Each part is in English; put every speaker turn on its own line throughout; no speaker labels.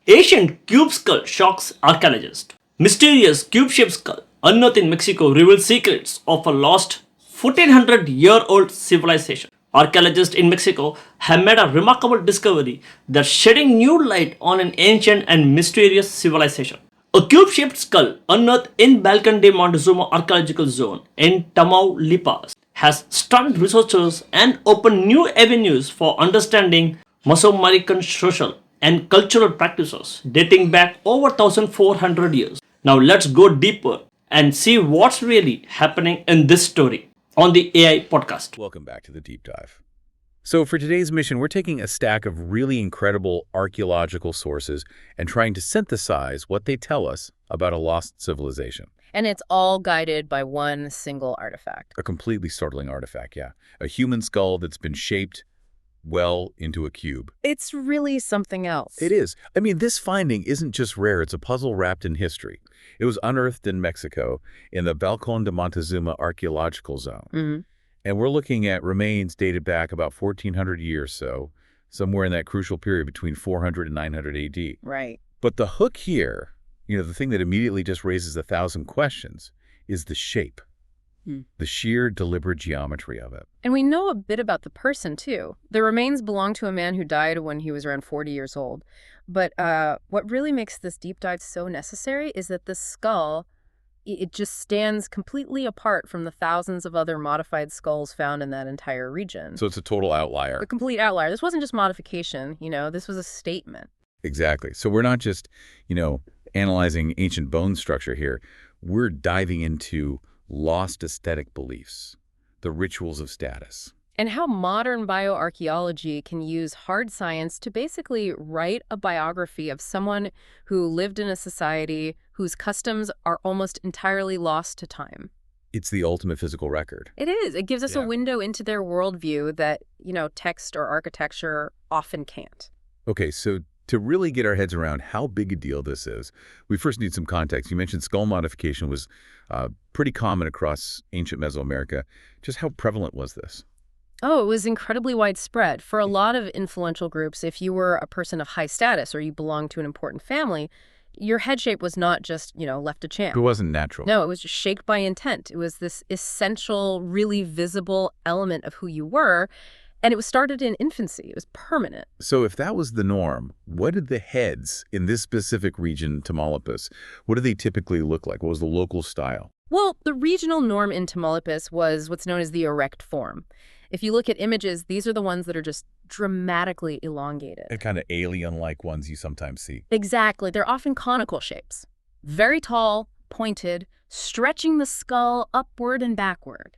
Ancient cube skull shocks archaeologists. Mysterious cube-shaped skull unearthed in Mexico reveals secrets of a lost 1400-year-old civilization. Archaeologists in Mexico have made a remarkable discovery that's shedding new light on an ancient and mysterious civilization. A cube-shaped skull unearthed in Balcón de Montezuma archaeological zone in Tamaulipas has stunned researchers and opened new avenues for understanding Mesoamerican social and cultural practices dating back over 1400 years. Now let's go deeper and see what's really happening in this story on the AI podcast.
Welcome back to the deep dive. So for today's mission, we're taking a stack of really incredible archaeological sources and trying to synthesize what they tell us about a lost civilization.
And it's all guided by one single artifact.
A completely startling artifact, yeah. A human skull that's been shaped well into a cube.
It's really something else.
It is. I mean, this finding isn't just rare, it's a puzzle wrapped in history. It was unearthed in Mexico in the Balcón de Montezuma archaeological zone.
Mm-hmm.
And we're looking at remains dated back about 1400 years so, somewhere in that crucial period between 400 and 900 AD.
Right.
But the hook here, the thing that immediately just raises 1,000 questions is the shape. The sheer, deliberate geometry of it.
And we know a bit about the person, too. The remains belong to a man who died when he was around 40 years old. But what really makes this deep dive so necessary is that the skull, it just stands completely apart from the thousands of other modified skulls found in that entire region.
So it's a total outlier.
A complete outlier. This wasn't just modification, this was a statement.
Exactly. So we're not just, analyzing ancient bone structure here. We're diving into lost aesthetic beliefs, the rituals of status.
And how modern bioarchaeology can use hard science to basically write a biography of someone who lived in a society whose customs are almost entirely lost to time.
It's the ultimate physical record.
It is. It gives us a window into their worldview that, text or architecture often can't.
Okay, so to really get our heads around how big a deal this is, we first need some context. You mentioned skull modification was pretty common across ancient Mesoamerica. Just how prevalent was this?
Oh, it was incredibly widespread. For a lot of influential groups, if you were a person of high status or you belonged to an important family, your head shape was not just, left to chance.
It wasn't natural.
No, it was just shaped by intent. It was this essential, really visible element of who you were. And it was started in infancy. It was permanent.
So if that was the norm, what did the heads in this specific region, Tamaulipas, what do they typically look like? What was the local style?
Well, the regional norm in Tamaulipas was what's known as the erect form. If you look at images, these are the ones that are just dramatically elongated.
And kind of alien-like ones you sometimes see.
Exactly. They're often conical shapes. Very tall, pointed, stretching the skull upward and backward.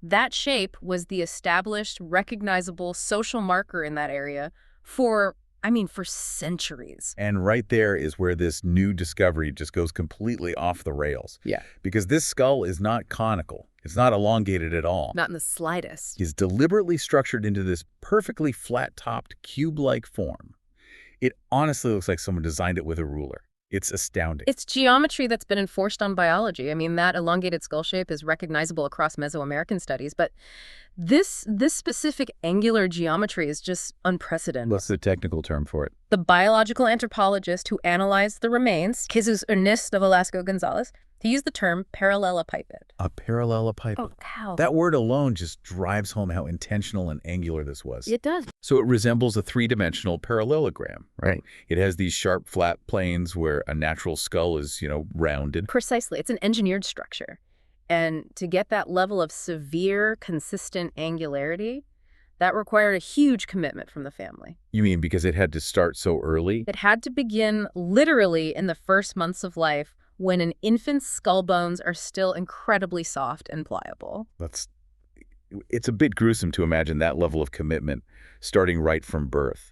That shape was the established, recognizable social marker in that area for centuries.
And right there is where this new discovery just goes completely off the rails.
Yeah.
Because this skull is not conical. It's not elongated at all.
Not in the slightest.
It's deliberately structured into this perfectly flat-topped, cube-like form. It honestly looks like someone designed it with a ruler. It's astounding.
It's geometry that's been enforced on biology. That elongated skull shape is recognizable across Mesoamerican studies, but this specific angular geometry is just unprecedented.
What's the technical term for it?
The biological anthropologist who analyzed the remains, Jesus Ernest de Velasco Gonzalez, he used the term parallelepiped.
A parallelepiped.
Oh, cow.
That word alone just drives home how intentional and angular this was.
It does.
So it resembles a three-dimensional parallelogram, right? It has these sharp, flat planes where a natural skull is, rounded.
Precisely. It's an engineered structure. And to get that level of severe, consistent angularity, that required a huge commitment from the family.
You mean because it had to start so early?
It had to begin literally in the first months of life, when an infant's skull bones are still incredibly soft and pliable.
It's a bit gruesome to imagine that level of commitment starting right from birth.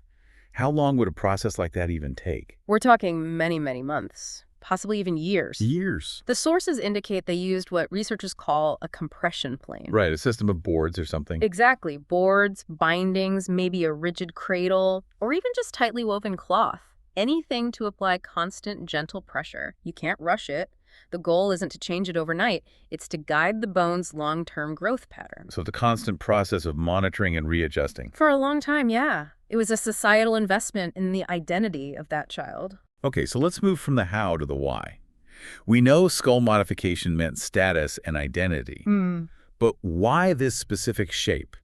How long would a process like that even take?
We're talking many, many months, possibly even years.
Years?
The sources indicate they used what researchers call a compression plane.
Right, a system of boards or something.
Exactly. Boards, bindings, maybe a rigid cradle, or even just tightly woven cloth. Anything to apply constant, gentle pressure. You can't rush it. The goal isn't to change it overnight. It's to guide the bone's long-term growth pattern.
So the constant process of monitoring and readjusting.
For a long time, yeah. It was a societal investment in the identity of that child.
Okay, so let's move from the how to the why. We know skull modification meant status and identity. But why this specific shape?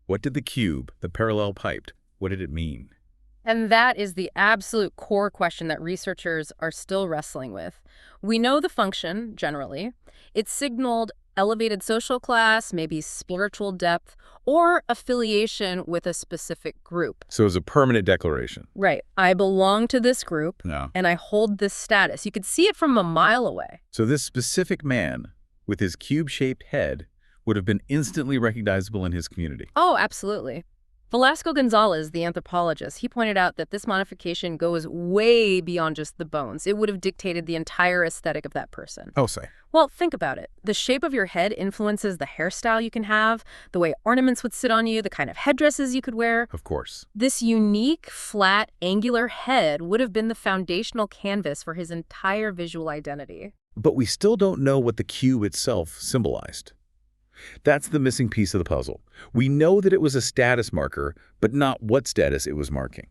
What did the cube, the parallel piped, what did it mean?
And that is the absolute core question that researchers are still wrestling with. We know the function, generally. It signaled elevated social class, maybe spiritual depth, or affiliation with a specific group.
So it was a permanent declaration.
Right. I belong to this group,
Yeah.
and I hold this status. You could see it from a mile away.
So this specific man, with his cube-shaped head, would have been instantly recognizable in his community.
Oh, absolutely. Velasco Gonzalez, the anthropologist, he pointed out that this modification goes way beyond just the bones. It would have dictated the entire aesthetic of that person.
Oh, say.
Well, think about it. The shape of your head influences the hairstyle you can have, the way ornaments would sit on you, the kind of headdresses you could wear.
Of course.
This unique, flat, angular head would have been the foundational canvas for his entire visual identity.
But we still don't know what the cube itself symbolized. That's the missing piece of the puzzle. We know that it was a status marker, but not what status it was marking.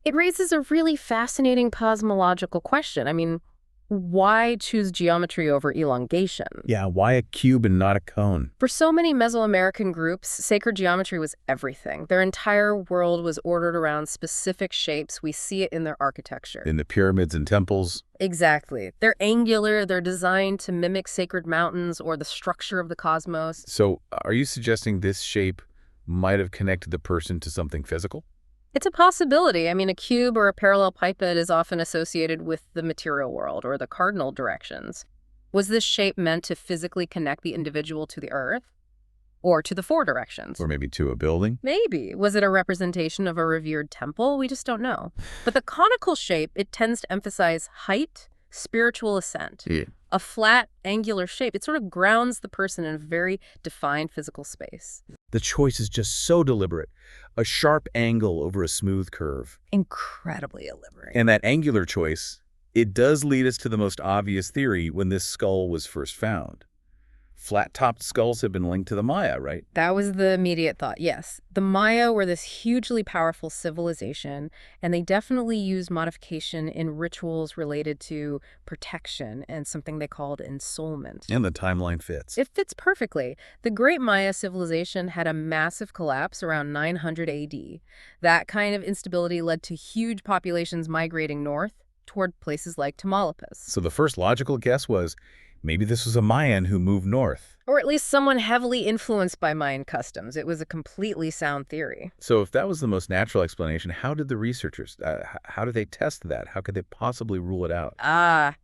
It raises a really fascinating cosmological question. I mean, why choose geometry over elongation?
Yeah, why a cube and not a cone?
For so many Mesoamerican groups, sacred geometry was everything. Their entire world was ordered around specific shapes. We see it in their architecture.
In the pyramids and temples?
Exactly. They're angular, they're designed to mimic sacred mountains or the structure of the cosmos.
So are you suggesting this shape might have connected the person to something physical?
It's a possibility. I mean, a cube or a parallel pipette is often associated with the material world or the cardinal directions. Was this shape meant to physically connect the individual to the earth? Or to the four directions?
Or maybe to a building?
Maybe. Was it a representation of a revered temple? We just don't know. But the conical shape, it tends to emphasize height, spiritual ascent.
Yeah.
A flat, angular shape, it sort of grounds the person in a very defined physical space.
The choice is just so deliberate. A sharp angle over a smooth curve.
Incredibly deliberate.
And that angular choice, it does lead us to the most obvious theory when this skull was first found. Flat-topped skulls have been linked to the Maya, right?
That was the immediate thought, yes. The Maya were this hugely powerful civilization, and they definitely used modification in rituals related to protection and something they called ensoulment.
And the timeline fits.
It fits perfectly. The Great Maya civilization had a massive collapse around 900 AD. That kind of instability led to huge populations migrating north toward places like Tamaulipas.
So the first logical guess was, maybe this was a Mayan who moved north.
Or at least someone heavily influenced by Mayan customs. It was a completely sound theory.
So if that was the most natural explanation, how did the researchers, how did they test that? How could they possibly rule it out?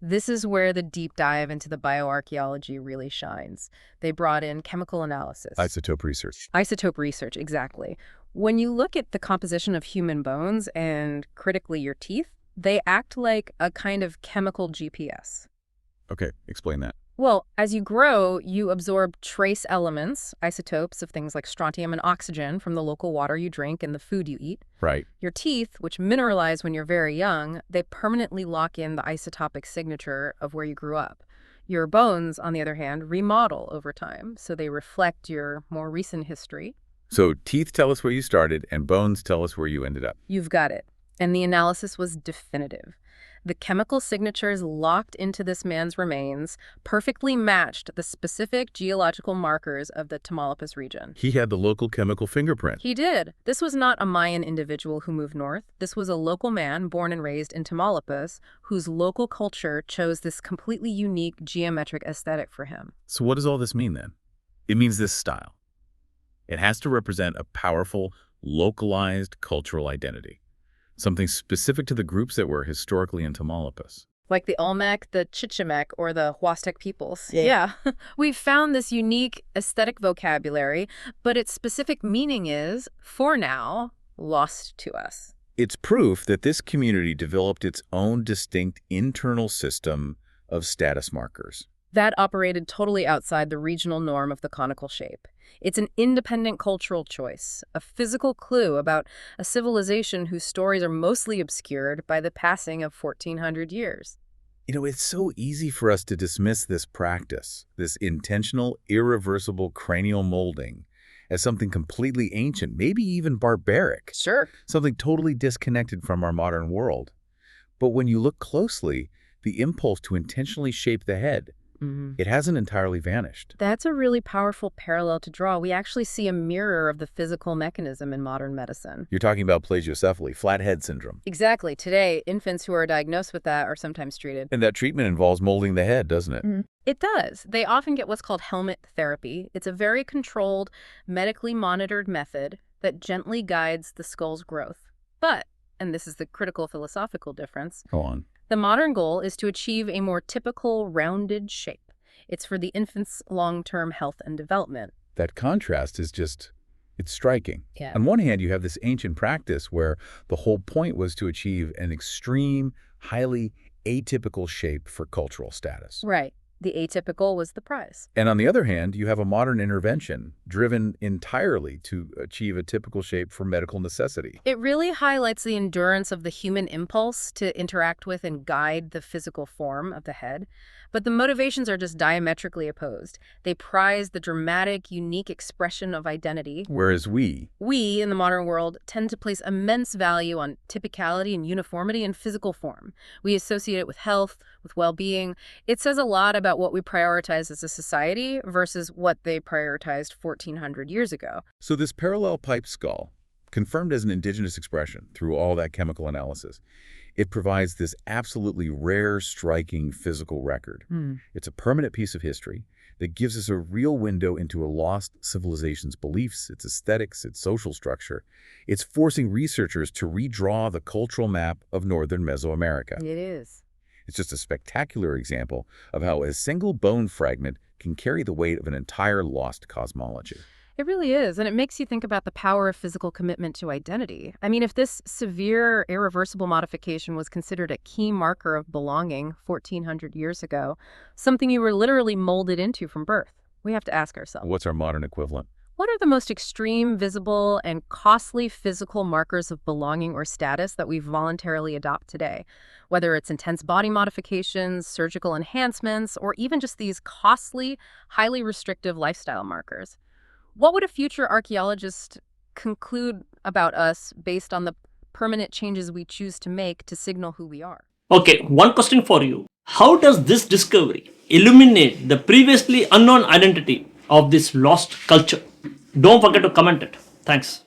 This is where the deep dive into the bioarchaeology really shines. They brought in chemical analysis.
Isotope research.
Isotope research, exactly. When you look at the composition of human bones and critically your teeth, they act like a kind of chemical GPS.
Okay, explain that.
Well, as you grow, you absorb trace elements, isotopes of things like strontium and oxygen from the local water you drink and the food you eat.
Right.
Your teeth, which mineralize when you're very young, they permanently lock in the isotopic signature of where you grew up. Your bones, on the other hand, remodel over time, so they reflect your more recent history.
So teeth tell us where you started and bones tell us where you ended up.
You've got it. And the analysis was definitive. The chemical signatures locked into this man's remains perfectly matched the specific geological markers of the Tamaulipas region.
He had the local chemical fingerprint.
He did. This was not a Mayan individual who moved north. This was a local man born and raised in Tamaulipas whose local culture chose this completely unique geometric aesthetic for him.
So what does all this mean then? It means this style. It has to represent a powerful, localized cultural identity. Something specific to the groups that were historically in Tamaulipas.
Like the Olmec, the Chichimek, or the Huastec peoples. Yeah. We've found this unique aesthetic vocabulary, but its specific meaning is, for now, lost to us.
It's proof that this community developed its own distinct internal system of status markers.
That operated totally outside the regional norm of the conical shape. It's an independent cultural choice, a physical clue about a civilization whose stories are mostly obscured by the passing of 1,400 years.
It's so easy for us to dismiss this practice, this intentional, irreversible cranial molding, as something completely ancient, maybe even barbaric,
Sure.
something totally disconnected from our modern world. But when you look closely, the impulse to intentionally shape the head, it hasn't entirely vanished.
That's a really powerful parallel to draw. We actually see a mirror of the physical mechanism in modern medicine.
You're talking about plagiocephaly, flat head syndrome.
Exactly. Today, infants who are diagnosed with that are sometimes treated.
And that treatment involves molding the head, doesn't it?
It does. They often get what's called helmet therapy. It's a very controlled, medically monitored method that gently guides the skull's growth. But, and this is the critical philosophical difference,
Go on.
the modern goal is to achieve a more typical rounded shape. It's for the infant's long-term health and development.
That contrast is it's striking.
Yeah.
On one hand, you have this ancient practice where the whole point was to achieve an extreme, highly atypical shape for cultural status.
Right. The atypical was the prize.
And on the other hand, you have a modern intervention driven entirely to achieve a typical shape for medical necessity.
It really highlights the endurance of the human impulse to interact with and guide the physical form of the head. But the motivations are just diametrically opposed. They prize the dramatic, unique expression of identity.
Whereas we,
We, in the modern world, tend to place immense value on typicality and uniformity in physical form. We associate it with health, with well-being. It says a lot about what we prioritize as a society versus what they prioritized 1,400 years ago.
so this parallel pipe skull, confirmed as an indigenous expression through all that chemical analysis, it provides this absolutely rare, striking physical record. It's a permanent piece of history that gives us a real window into a lost civilization's beliefs, its aesthetics, its social structure. It's forcing researchers to redraw the cultural map of northern Mesoamerica.
It is.
It's just a spectacular example of how a single bone fragment can carry the weight of an entire lost cosmology.
It really is, and it makes you think about the power of physical commitment to identity. I mean, if this severe, irreversible modification was considered a key marker of belonging 1,400 years ago, something you were literally molded into from birth, we have to ask ourselves,
What's our modern equivalent?
what are the most extreme, visible, and costly physical markers of belonging or status that we voluntarily adopt today? Whether it's intense body modifications, surgical enhancements, or even just these costly, highly restrictive lifestyle markers. What would a future archaeologist conclude about us based on the permanent changes we choose to make to signal who we are?
Okay, one question for you. How does this discovery illuminate the previously unknown identity of this lost culture? Don't forget to comment it. Thanks.